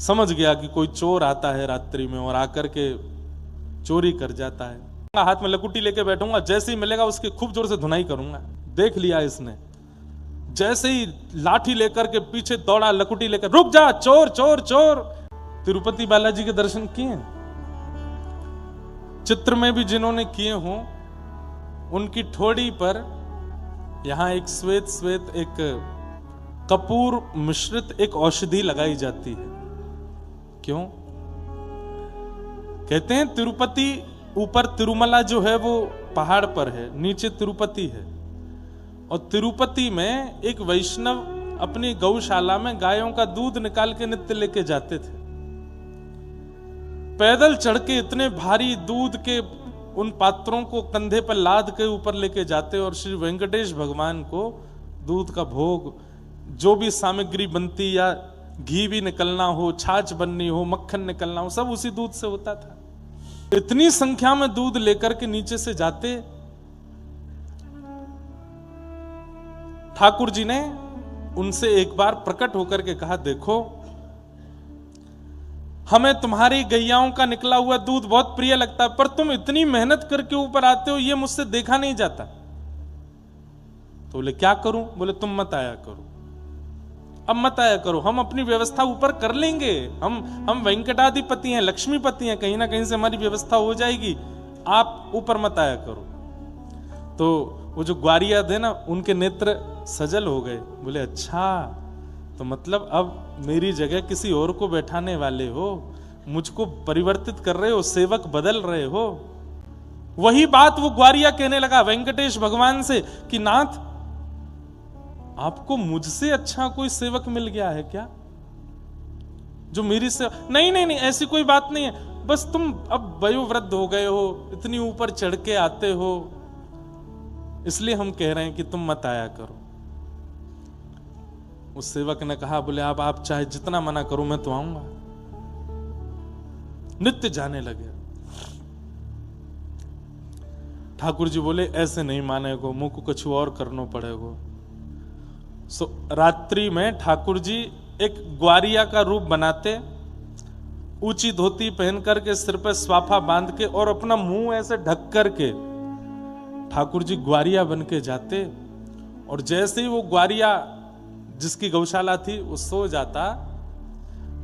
समझ गया कि कोई चोर आता है रात्रि में और आकर के चोरी कर जाता है। हाथ में लकुटी लेके बैठूंगा, जैसे ही मिलेगा उसकी खूब जोर से धुनाई करूंगा। देख लिया इसने, जैसे ही लाठी लेकर के पीछे दौड़ा, लकुटी लेकर, रुक जा चोर चोर चोर। तिरुपति बालाजी के दर्शन किए, चित्र में भी जिन्होंने किए हों, उनकी ठोड़ी पर यहां एक श्वेत श्वेत एक कपूर मिश्रित एक औषधि लगाई जाती है। क्यों? कहते हैं तिरुपति ऊपर तिरुमला जो है वो पहाड़ पर है, नीचे तिरुपति है। और तिरुपति में एक वैष्णव अपनी गौशाला में गायों का दूध निकाल के नित्य लेके जाते थे। पैदल चढ़ के इतने भारी दूध के उन पात्रों को कंधे पर लाद के ऊपर लेके जाते और श्री वेंकटेश भगवान को दूध का भोग, जो भी सामग्री बनती, या घी भी निकलना हो, छाछ बननी हो, मक्खन निकलना हो, सब उसी दूध से होता था। इतनी संख्या में दूध लेकर के नीचे से जाते। ठाकुर जी ने उनसे एक बार प्रकट होकर के कहा, देखो हमें तुम्हारी गैयाओं का निकला हुआ दूध बहुत प्रिय लगता है, पर तुम इतनी मेहनत करके ऊपर आते हो, ये मुझसे देखा नहीं जाता। तो बोले क्या करूं? बोले तुम मत आया करो, अब मत आया करो, हम अपनी व्यवस्था ऊपर कर लेंगे। हम वेंकटाधिपति हैं, लक्ष्मीपति हैं, कहीं ना कहीं से हमारी व्यवस्था हो जाएगी, आप ऊपर मत आया करो। तो वो जो ग्वारिया थे ना, उनके नेत्र सजल हो गए। बोले अच्छा, तो मतलब अब मेरी जगह किसी और को बैठाने वाले हो, मुझको परिवर्तित कर रहे हो, सेवक बदल रहे हो। वही बात वो ग्वारिया कहने लगा वेंकटेश भगवान से कि नाथ, आपको मुझसे अच्छा कोई सेवक मिल गया है क्या, जो मेरी से? नहीं नहीं नहीं, ऐसी कोई बात नहीं है, बस तुम अब वयोवृद्ध हो गए हो, इतनी ऊपर चढ़ के आते हो, इसलिए हम कह रहे हैं कि तुम मत आया करो। उस सेवक ने कहा, बोले आप चाहे जितना मना करो, मैं तो आऊंगा। नित्य जाने लगे। ठाकुर जी बोले ऐसे नहीं मानेगो, मुंह को कुछ और करना पड़ेगा। रात्रि में ठाकुर जी एक ग्वारिया का रूप बनाते, ऊंची धोती पहन करके, सिर पर स्वाफा बांध के और अपना मुंह ऐसे ढक करके ठाकुर जी ग्वारिया बन के जाते। और जैसे ही वो ग्वारिया जिसकी गौशाला थी वो सो जाता,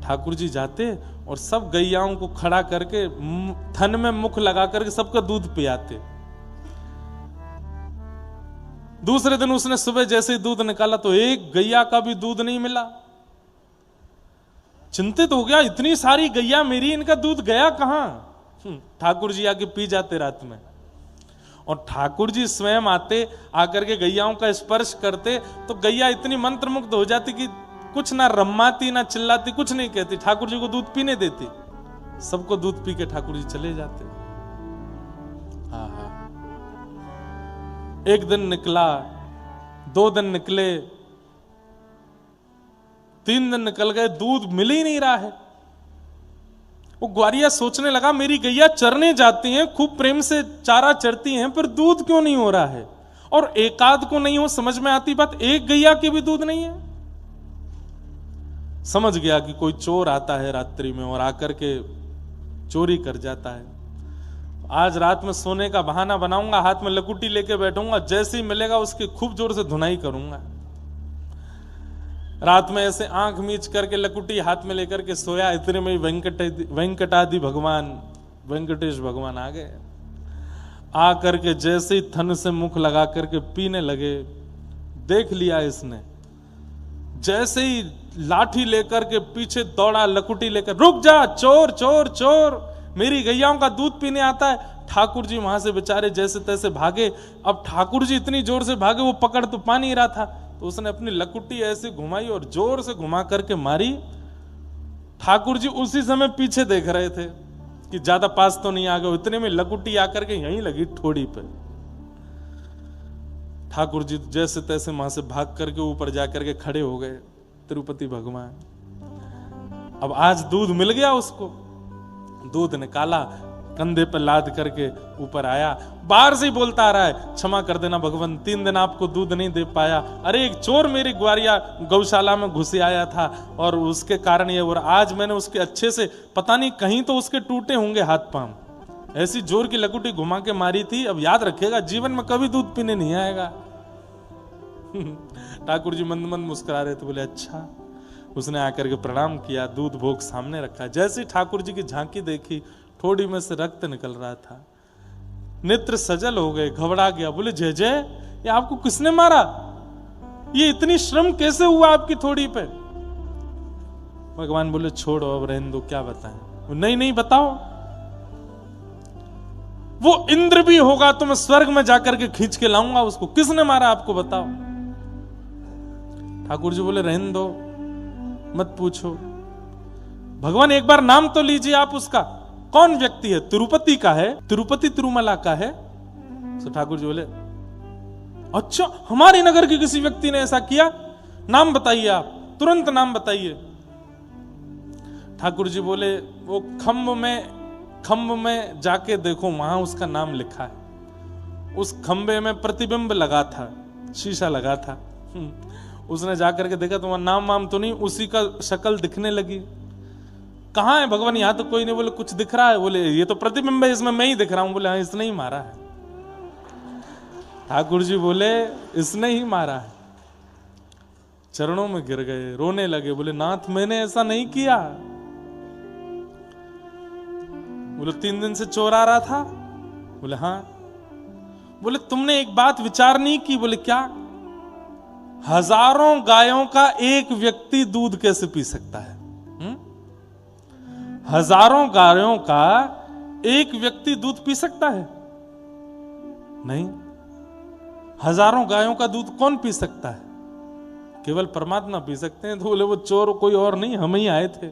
ठाकुर जी जाते और सब गैयाओं को खड़ा करके थन में मुख लगा करके सबका दूध पियाते। दूसरे दिन उसने सुबह जैसे ही दूध निकाला तो एक गैया का भी दूध नहीं मिला। चिंतित हो गया, इतनी सारी गैया मेरी, इनका दूध गया कहां? ठाकुर जी आके पी जाते रात में। और ठाकुर जी स्वयं आते, आकर के गैयाओं का स्पर्श करते तो गैया इतनी मंत्रमुग्ध हो जाती कि कुछ ना रम्माती ना चिल्लाती, कुछ नहीं कहती, ठाकुर जी को दूध पीने देती। सबको दूध पी के ठाकुर जी चले जाते। हाँ हाँ, एक दिन निकला, 2 दिन निकले, 3 दिन निकल गए, दूध मिल ही नहीं रहा है। वो ग्वारिया सोचने लगा, मेरी गैया चरने जाती हैं, खूब प्रेम से चारा चरती हैं, पर दूध क्यों नहीं हो रहा है? और एकाध को नहीं हो, समझ में आती बात, एक गैया की भी दूध नहीं है। समझ गया कि कोई चोर आता है रात्रि में और आकर के चोरी कर जाता है। आज रात में सोने का बहाना बनाऊंगा, हाथ में लकुटी लेके बैठूंगा, जैसे ही मिलेगा उसकी खूब जोर से धुनाई करूंगा। रात में ऐसे आंख मीच करके लकुटी हाथ में लेकर के सोया, इतने में वेंकटादि भगवान, वेंकटेश भगवान आ गए। आ करके जैसे ही थन से मुख लगा करके पीने लगे। देख लिया इसने, जैसे ही लाठी लेकर के पीछे दौड़ा, लकुटी लेकर, रुक जा चोर चोर चोर, मेरी गैयाओं का दूध पीने आता है। ठाकुर जी वहां से बेचारे जैसे तैसे भागे। अब ठाकुर जी इतनी जोर से भागे, वो पकड़ तो पा नहीं रहा था, तो उसने अपनी लकुटी ऐसे घुमाई और जोर से घुमा करके मारी। ठाकुर जी उसी समय पीछे देख रहे थे कि ज्यादा पास तो नहीं आ गए, इतने में लकुटी आकर के यहीं लगी ठोड़ी पे। ठाकुर जी जैसे तैसे वहां से भाग करके ऊपर जाकर के खड़े हो गए तिरुपति भगवान। अब आज दूध मिल गया उसको, दूध निकाला, कंधे पर लाद करके ऊपर आया, बाहर से ही बोलता आ रहा है, क्षमा कर देना भगवान, 3 दिन आपको दूध नहीं दे पाया। अरे एक चोर मेरी ग्वारिया गौशाला में घुसे आया था और उसके कारण ये, और आज मैंने उसके अच्छे से, पता नहीं कहीं तो उसके टूटे होंगे हाथ पांव, ऐसी जोर की लकुटी घुमा के मारी थी। अब याद रखेगा, जीवन में कभी दूध पीने नहीं आएगा। ठाकुर जी मंद मंद मुस्कुरा रहे थे, बोले अच्छा। उसने आकर के प्रणाम किया, दूध भोग सामने रखा। जैसे ठाकुर जी की झांकी देखी, थोड़ी में से रक्त निकल रहा था, नेत्र सजल हो गए, घबरा गया। बोले जय जय, ये आपको किसने मारा? ये इतनी श्रम कैसे हुआ आपकी थोड़ी पे? भगवान बोले छोड़ो, अब रहने दो, क्या बताएं? नहीं नहीं बताओ। वो इंद्र भी होगा तो मैं स्वर्ग में जाकर के खींच के लाऊंगा उसको। किसने मारा आपको, बताओ। ठाकुर जी बोले रहने दो, मत पूछो। भगवान एक बार नाम तो लीजिए आप उसका, कौन व्यक्ति है? तिरुपति का है, तिरुपति तिरुमला का है। तो ठाकुर जी बोले अच्छा, हमारे नगर के किसी व्यक्ति ने ऐसा किया? नाम बताइए आप, तुरंत नाम बताइए। ठाकुर जी बोले वो खम्भ में जाके देखो, वहां उसका नाम लिखा है। उस खंबे में प्रतिबिंब लगा था, शीशा लगा था। उसने जाकर के देखा, तुम्हारा नाम वाम तो नहीं, उसी का शक्ल दिखने लगी। कहाँ है भगवान? यहां तो कोई नहीं। बोले कुछ दिख रहा है? बोले ये तो प्रतिबिंब है, इसमें मैं ही दिख रहा हूं। बोले हाँ, इसने ही मारा है। ठाकुर जी बोले इसने ही मारा है। चरणों में गिर गए, रोने लगे। बोले नाथ, मैंने ऐसा नहीं किया। बोले 3 दिन से चोर आ रहा था? बोले हाँ। बोले तुमने एक बात विचार नहीं की? बोले क्या? हजारों गायों का एक व्यक्ति दूध कैसे पी सकता है? हजारों गायों का एक व्यक्ति दूध पी सकता है? नहीं। हजारों गायों का दूध कौन पी सकता है? केवल परमात्मा पी सकते हैं। तो बोले वो चोर कोई और नहीं, हम ही आए थे।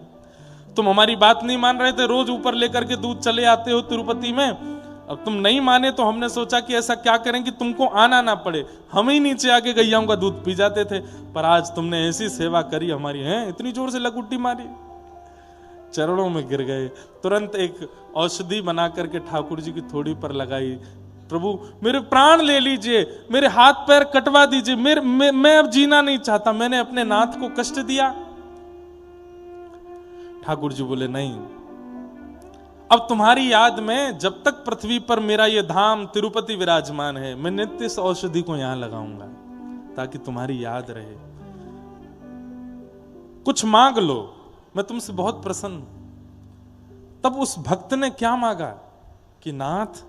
तुम हमारी बात नहीं मान रहे थे, रोज ऊपर लेकर के दूध चले आते हो तिरुपति में। अब तुम नहीं माने तो हमने सोचा कि ऐसा क्या करें कि तुमको आना ना पड़े, हम ही नीचे आके गैयाओं का दूध पी जाते थे। पर आज तुमने ऐसी सेवा करी हमारी, है इतनी जोर से लकुट्टी मारी। चरणों में गिर गए। तुरंत एक औषधि बना करके ठाकुर जी की थोड़ी पर लगाई। प्रभु मेरे प्राण ले लीजिए, मेरे हाथ पैर कटवा दीजिए, मैं अब जीना नहीं चाहता, मैंने अपने नाथ को कष्ट दिया। ठाकुर जी बोले नहीं, अब तुम्हारी याद में जब तक पृथ्वी पर मेरा ये धाम तिरुपति विराजमान है, मैं नित्य इस औषधि को यहां लगाऊंगा ताकि तुम्हारी याद रहे। कुछ मांग लो, मैं तुमसे बहुत प्रसन्न। तब उस भक्त ने क्या मांगा कि नाथ,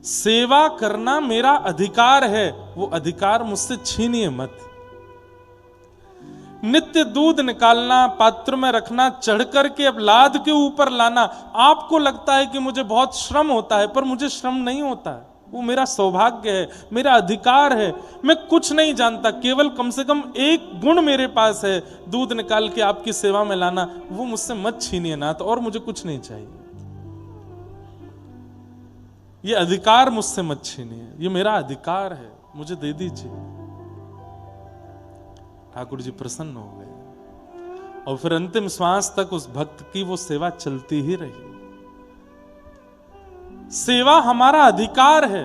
सेवा करना मेरा अधिकार है, वो अधिकार मुझसे छीनिए मत। नित्य दूध निकालना, पात्र में रखना, चढ़ करके अब लाद के ऊपर लाना, आपको लगता है कि मुझे बहुत श्रम होता है, पर मुझे श्रम नहीं होता है। वो मेरा सौभाग्य है, मेरा अधिकार है। मैं कुछ नहीं जानता, केवल कम से कम एक गुण मेरे पास है, दूध निकाल के आपकी सेवा में लाना। वो मुझसे मत छीनिए नाथ, और मुझे कुछ नहीं चाहिए। ये अधिकार मुझसे मत छीनिए, ये मेरा अधिकार है, मुझे दे दीजिए। ठाकुर जी प्रसन्न हो गए और फिर अंतिम श्वास तक उस भक्त की वो सेवा चलती ही रही। सेवा हमारा अधिकार है।